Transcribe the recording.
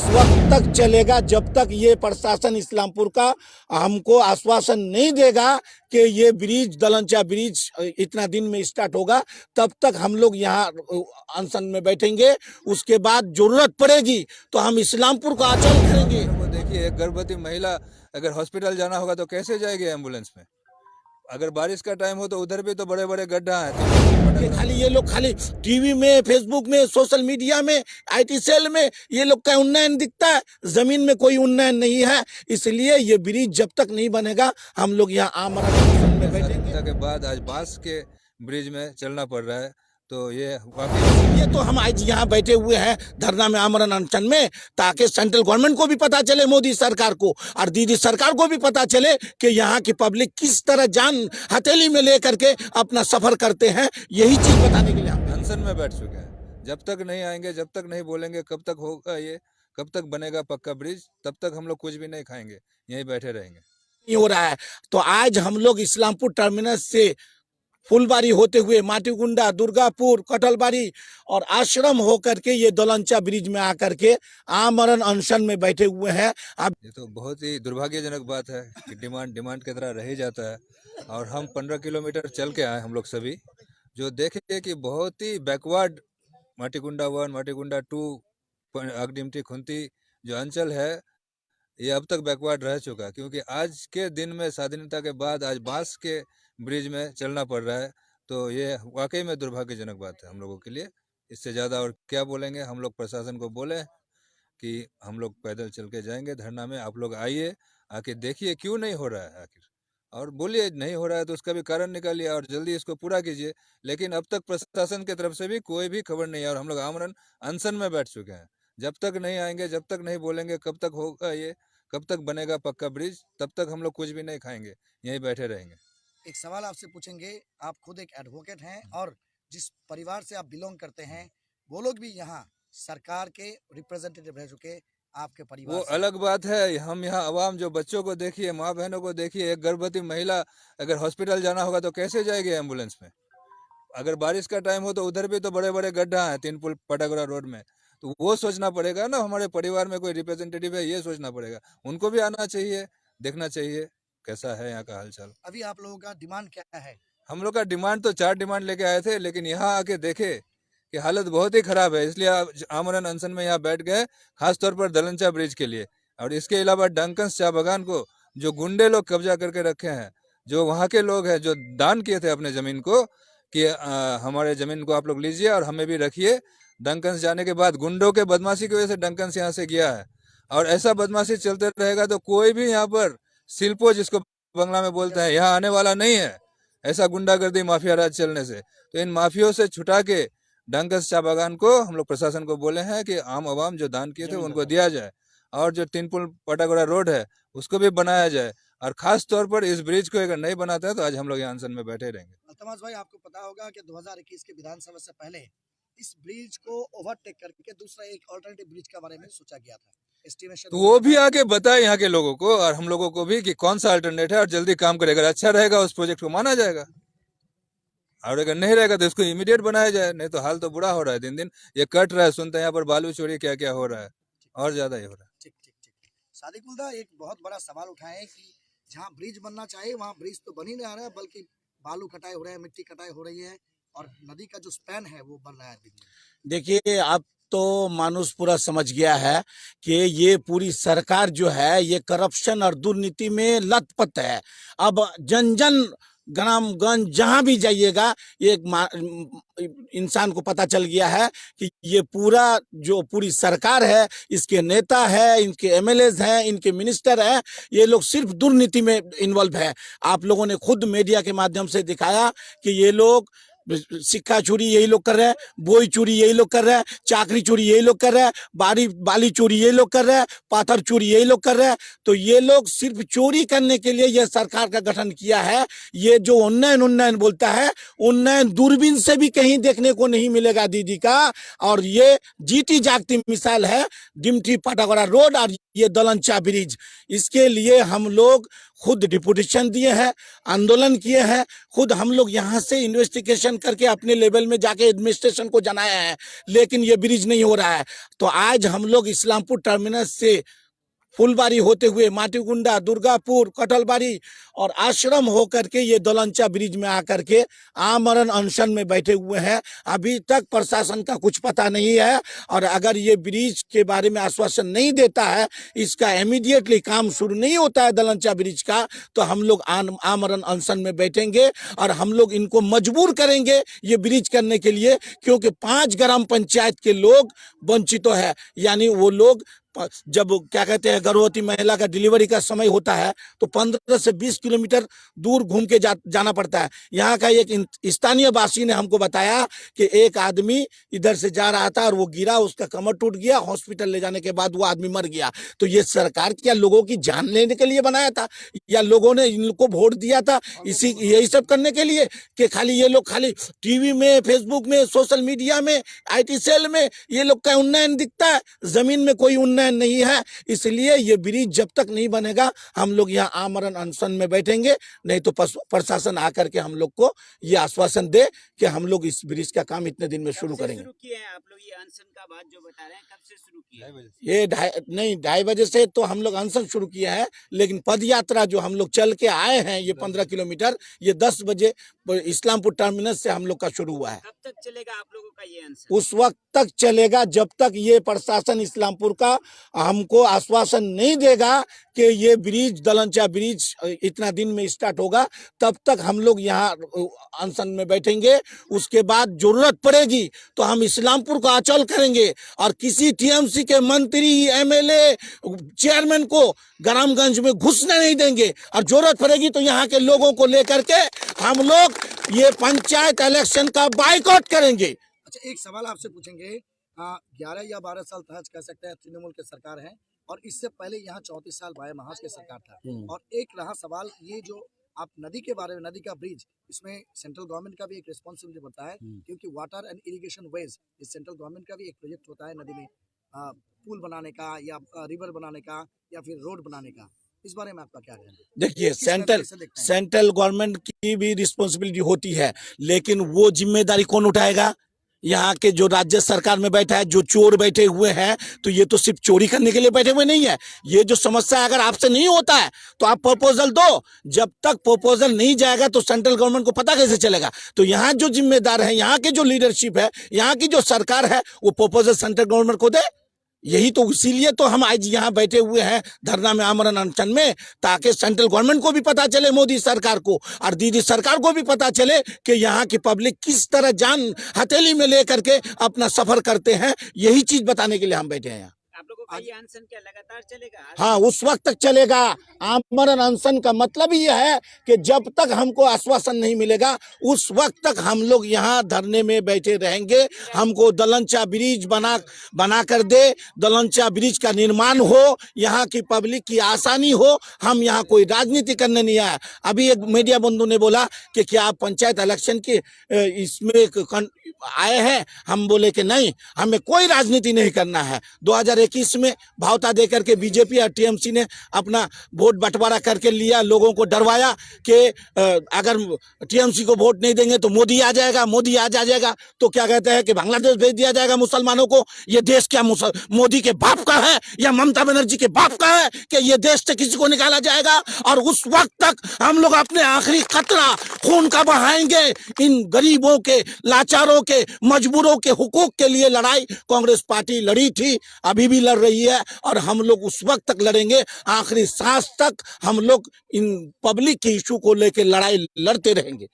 उस वक्त तक चलेगा जब तक ये प्रशासन इस्लामपुर का हमको आश्वासन नहीं देगा कि ये ब्रिज दलंचा ब्रिज इतना दिन में स्टार्ट होगा, तब तक हम लोग यहाँ अनशन में बैठेंगे। उसके बाद जरूरत पड़ेगी तो हम इस्लामपुर का आंचल करेंगे। देखिए, एक गर्भवती महिला अगर हॉस्पिटल जाना होगा तो कैसे जाएगी एम्बुलेंस में? अगर बारिश का टाइम हो तो उधर भी तो बड़े बड़े गड्ढा हैं। खाली ये लोग खाली टीवी में, फेसबुक में, सोशल मीडिया में, आईटी सेल में ये लोग का उन्नयन दिखता है, जमीन में कोई उन्नयन नहीं है। इसलिए ये ब्रिज जब तक नहीं बनेगा हम लोग यहाँ आमरण में बैठेंगे। के बाद आज बांस के ब्रिज में चलना पड़ रहा है, तो ये तो हम आज यहाँ बैठे हुए हैं धरना में, आमरण अनशन में, ताकि सेंट्रल गवर्नमेंट को भी पता चले, मोदी सरकार को और दीदी सरकार को भी पता चले कि यहाँ की पब्लिक किस तरह जान हथेली में लेकर के अपना सफर करते हैं। यही चीज बताने के लिए हम अनशन में बैठ चुके हैं। जब तक नहीं आएंगे, जब तक नहीं बोलेंगे कब तक होगा ये, कब तक बनेगा पक्का ब्रिज, तब तक हम लोग कुछ भी नहीं खाएंगे, यहीं बैठे रहेंगे। नहीं हो रहा है तो आज हम लोग इस्लामपुर टर्मिनस से फुलबारी होते हुए माटीगुंडा, दुर्गापुर, कटलबारी और आश्रम होकर के ये दलंचा ब्रिज में आकर के आमरण अनशन में बैठे हुए हैं। अब ये तो बहुत ही दुर्भाग्यजनक बात है कि डिमांड की तरह रह ही जाता है। और हम 15 किलोमीटर चल के आए हम लोग सभी, जो देखे कि बहुत ही बैकवर्ड माटीगुंडा 1, माटीगुंडा 2, अगडिमटी, खुंती जो अंचल है, ये अब तक बैकवर्ड रह चुका है। क्योंकि आज के दिन में स्वाधीनता के बाद आज बांस के ब्रिज में चलना पड़ रहा है, तो ये वाकई में दुर्भाग्यजनक बात है हम लोगों के लिए। इससे ज़्यादा और क्या बोलेंगे? हम लोग प्रशासन को बोले कि हम लोग पैदल चल के जाएंगे धरना में, आप लोग आइए, आके देखिए क्यों नहीं हो रहा है आखिर, और बोलिए नहीं हो रहा है तो उसका भी कारण निकालिए और जल्दी इसको पूरा कीजिए। लेकिन अब तक प्रशासन की तरफ से भी कोई भी खबर नहीं है और हम लोग आमरण अनशन में बैठ चुके हैं। जब तक नहीं आएंगे, जब तक नहीं बोलेंगे कब तक होगा ये, कब तक बनेगा पक्का ब्रिज, तब तक हम लोग कुछ भी नहीं खाएंगे, यहीं बैठे रहेंगे। एक सवाल आपसे पूछेंगे, आप खुद एक एडवोकेट हैं और जिस परिवार से आप बिलोंग करते हैं वो लोग भी यहाँ सरकार के रिप्रेजेंटेटिव रह चुके, आपके परिवार वो अलग बात है। हम यहाँ आवाम जो बच्चों को देखिए, माँ बहनों को देखिए, एक गर्भवती महिला अगर हॉस्पिटल जाना होगा तो कैसे जाएगी एम्बुलेंस में? अगर बारिश का टाइम हो तो उधर भी तो बड़े बड़े गड्ढा हैं, 3 पुल पटागोरा रोड में, तो वो सोचना पड़ेगा ना। हमारे परिवार में कोई रिप्रेजेंटेटिव है, ये सोचना पड़ेगा। उनको भी आना चाहिए, देखना चाहिए कैसा है यहाँ का हालचाल। अभी आप लोगों का डिमांड क्या है? हम लोग का डिमांड तो 4 डिमांड लेके आए थे, लेकिन यहाँ आके देखे कि हालत बहुत ही खराब है, इसलिए आमरण अनशन में यहाँ बैठ गए, खासतौर पर दलंचा ब्रिज के लिए। और इसके अलावा डंकन्स चाय बागान को जो गुंडे लोग कब्जा करके रखे हैं, जो वहाँ के लोग हैं जो दान किए थे अपने जमीन को कि हमारे जमीन को आप लोग लीजिए और हमें भी रखिए। डंकन्स जाने के बाद गुंडों के बदमाशी की वजह से डंकन्स यहाँ से गया है, और ऐसा बदमाशी चलते रहेगा तो कोई भी यहाँ पर शिल्पो, जिसको बंगला में बोलते हैं, यहाँ आने वाला नहीं है। ऐसा गुंडागर्दी माफिया राज चलने से, तो इन माफियों से छुटा के डंकस चाय बागान को हम लोग प्रशासन को बोले हैं कि आम आवाम जो दान किए थे उनको दिया जाए, और जो 3 पुल पटागोरा रोड है उसको भी बनाया जाए, और खास तौर पर इस ब्रिज को अगर नहीं बनाते हैं तो आज हम लोग यहाँ अनशन में बैठे रहेंगे। अल्तमास भाई, आपको पता होगा कि 2021 के विधानसभा से पहले इस ब्रिज को ओवरटेक करके दूसरा एक अल्टरनेटिव ब्रिज के बारे में सोचा गया था। एस्टिमेशन तो वो भी आके बताए यहाँ के लोगों को और हम लोगों को भी कि कौन सा अल्टरनेट है और जल्दी काम करेगा, अच्छा रहेगा, उस प्रोजेक्ट को माना जाएगा। और अगर नहीं रहेगा तो इसको इमीडिएट बनाया जाए, नहीं तो हाल तो बुरा हो रहा है। दिन दिन ये कट रहा है, सुनते हैं यहाँ पर बालू चोरी क्या क्या हो रहा है, और ज्यादा ही हो रहा है। ठीक ठीक ठीक। सादिकुल्ला, एक बहुत बड़ा सवाल उठाए कि जहाँ ब्रिज बनना चाहिए वहाँ ब्रिज तो बन ही नहीं रहा है, बल्कि बालू कटाई हो रहा है, मिट्टी कटाई हो रही है और नदी का जो स्पैन है वो बन रहा है। देखिए, आप तो मानुष पूरा समझ गया है कि ये पूरी सरकार जो है ये करप्शन और दुर्नीति में लथपथ है। अब जन जन ग्रामगंज जहां भी जाइएगा एक इंसान को पता चल गया है कि ये पूरा जो पूरी सरकार है, इसके नेता है, इनके एमएलएज हैं, इनके मिनिस्टर हैं, ये लोग सिर्फ दुर्नीति में इन्वॉल्व है। आप लोगों ने खुद मीडिया के माध्यम से दिखाया कि ये लोग सिक्का चोरी यही लोग कर रहे हैं, बोई चोरी यही लोग कर रहे हैं, चाकरी चोरी यही लोग कर रहे हैं, बाली चोरी यही लोग कर रहे हैं, पाथर चोरी यही लोग कर रहे हैं। तो ये लोग सिर्फ चोरी करने के लिए यह सरकार का गठन किया है। ये जो उन्नयन बोलता है, उन्नयन दूरबीन से भी कहीं देखने को नहीं मिलेगा दीदी का। और ये जीती जागती मिसाल है डिमटी पटागोरा रोड और ये दलंचा ब्रिज। इसके लिए हम लोग खुद डिपुटेशन दिए हैं, आंदोलन किए हैं, खुद हम लोग यहाँ से इन्वेस्टिगेशन करके अपने लेवल में जाके एडमिनिस्ट्रेशन को जनाया है, लेकिन ये ब्रिज नहीं हो रहा है। तो आज हम लोग इस्लामपुर टर्मिनस से फुलबारी होते हुए माटीगुंडा, दुर्गापुर, कटलबारी और आश्रम होकर के ये दलंचा ब्रिज में आकर के आमरण अनशन में बैठे हुए हैं। अभी तक प्रशासन का कुछ पता नहीं है, और अगर ये ब्रिज के बारे में आश्वासन नहीं देता है, इसका इमीडिएटली काम शुरू नहीं होता है दलंचा ब्रिज का, तो हम लोग आमरण अनशन में बैठेंगे और हम लोग इनको मजबूर करेंगे ये ब्रिज करने के लिए, क्योंकि 5 ग्राम पंचायत के लोग वंचित है। यानी वो लोग जब क्या कहते हैं गर्भवती महिला का डिलीवरी का समय होता है तो 15 से 20 किलोमीटर दूर घूम के जाना पड़ता है। यहाँ का एक स्थानीय वासी ने हमको बताया कि एक आदमी इधर से जा रहा था और वो गिरा, उसका कमर टूट गया, हॉस्पिटल ले जाने के बाद वो आदमी मर गया। तो ये सरकार क्या लोगों की जान लेने के लिए बनाया था, या लोगों ने इनको वोट दिया था यही सब करने के लिए कि खाली ये लोग खाली टीवी में, फेसबुक में, सोशल मीडिया में, IT सेल में ये लोग का उन्नयन दिखता है, जमीन में कोई उन्नयन नहीं है। इसलिए ये ब्रिज जब तक नहीं बनेगा हम लोग यहाँ आमरण अनशन में बैठेंगे, नहीं तो प्रशासन आकर के हम लोग को ये आश्वासन दे कि हम लोग इस ब्रिज का काम इतने दिन में शुरू करेंगे। शुरू किए हैं आप लोग ये अनशन का बात जो बता रहे हैं, कब से शुरू किए? ये 2:30 बजे से तो हम लोग अनशन शुरू किए हैं, लेकिन पद यात्रा जो हम लोग चल के आए हैं ये 15 किलोमीटर, ये 10 बजे इस्लामपुर टर्मिनस से हम लोग का शुरू हुआ है। कब तक चलेगा आप लोगों का ये अनशन? उस वक्त तक चलेगा जब तक ये प्रशासन इस्लामपुर का हमको आश्वासन नहीं देगा कि ये ब्रिज, दलंचा ब्रिज इतना दिन में स्टार्ट होगा, तब तक हम लोग यहाँ अनशन में बैठेंगे। उसके बाद जरूरत पड़ेगी तो हम इस्लामपुर को अचल करेंगे और किसी TMC के मंत्री, MLA, चेयरमैन को ग्रामगंज में घुसने नहीं देंगे, और जरूरत पड़ेगी तो यहाँ के लोगों को लेकर के हम लोग ये पंचायत इलेक्शन का बाइकआउट करेंगे। अच्छा, एक सवाल आपसे पूछेंगे। 11 या 12 साल तक कह सकते हैं तृणमूल की सरकार है, और इससे पहले यहाँ 34 साल बाया महाज की सरकार था। और एक रहा सवाल ये जो आप नदी के बारे में, नदी का ब्रिज, इसमें सेंट्रल गवर्नमेंट का भी एक रिस्पॉन्सिबिलिटी बनता है, क्योंकि वाटर एंड इरिगेशन वेज इस सेंट्रल गवर्नमेंट का भी एक प्रोजेक्ट होता है नदी में पुल बनाने का, या रिवर बनाने का, या फिर रोड बनाने का। इस बारे में आपका क्या कहना है? देखिए, सेंट्रल गवर्नमेंट की भी रिस्पॉन्सिबिलिटी होती है, लेकिन वो जिम्मेदारी कौन उठाएगा? यहाँ के जो राज्य सरकार में बैठा है, जो चोर बैठे हुए हैं, तो ये तो सिर्फ चोरी करने के लिए बैठे हुए नहीं है। ये जो समस्या अगर आपसे नहीं होता है तो आप प्रपोजल दो, जब तक प्रपोजल नहीं जाएगा तो सेंट्रल गवर्नमेंट को पता कैसे चलेगा? तो यहाँ जो जिम्मेदार है, यहाँ के जो लीडरशिप है, यहाँ की जो सरकार है, वो प्रपोजल सेंट्रल गवर्नमेंट को दे। यही तो, इसीलिए तो हम आज यहाँ बैठे हुए हैं धरना में, आमरण अनशन में, ताकि सेंट्रल गवर्नमेंट को भी पता चले, मोदी सरकार को और दीदी सरकार को भी पता चले कि यहाँ की पब्लिक किस तरह जान हथेली में लेकर के अपना सफर करते हैं। यही चीज बताने के लिए हम बैठे हैं यहाँ। आप लोगों का ये अनशन क्या लगातार चलेगा? हाँ, उस वक्त तक चलेगा। आमरण अनशन का मतलब ही है कि जब तक हमको आश्वासन नहीं मिलेगा उस वक्त तक हम लोग यहाँ धरने में बैठे रहेंगे। हमको दलंचा ब्रिज बना कर दे, दलंचा ब्रिज का निर्माण हो, यहाँ की पब्लिक की आसानी हो। हम यहाँ कोई राजनीति करने नहीं आया। अभी एक मीडिया बंधु ने बोला कि क्या आप पंचायत इलेक्शन के इसमें आए हैं? हम बोले कि नहीं, हमें कोई राजनीति नहीं करना है। 2021 में भावता देकर के बीजेपी और TMC ने अपना वोट बंटवारा करके लिया, लोगों को डरवाया कि अगर TMC को वोट नहीं देंगे तो मोदी आ जाएगा, मोदी आ जाएगा। तो क्या कहते हैं कि बांग्लादेश भेज दिया जाएगा मुसलमानों को। ये देश क्या मोदी के बाप का है या ममता बनर्जी के बाप का है कि ये देश से किसी को निकाला जाएगा? और उस वक्त तक हम लोग अपने आखिरी कतरा खून का बहाएंगे। इन गरीबों के, लाचारों के, मजबूरों के हुकूक के लिए लड़ाई कांग्रेस पार्टी लड़ी थी, अभी भी लड़ रही है, और हम लोग उस वक्त तक लड़ेंगे, आखिरी सांस तक हम लोग इन पब्लिक के इशू को लेकर लड़ाई लड़ते रहेंगे।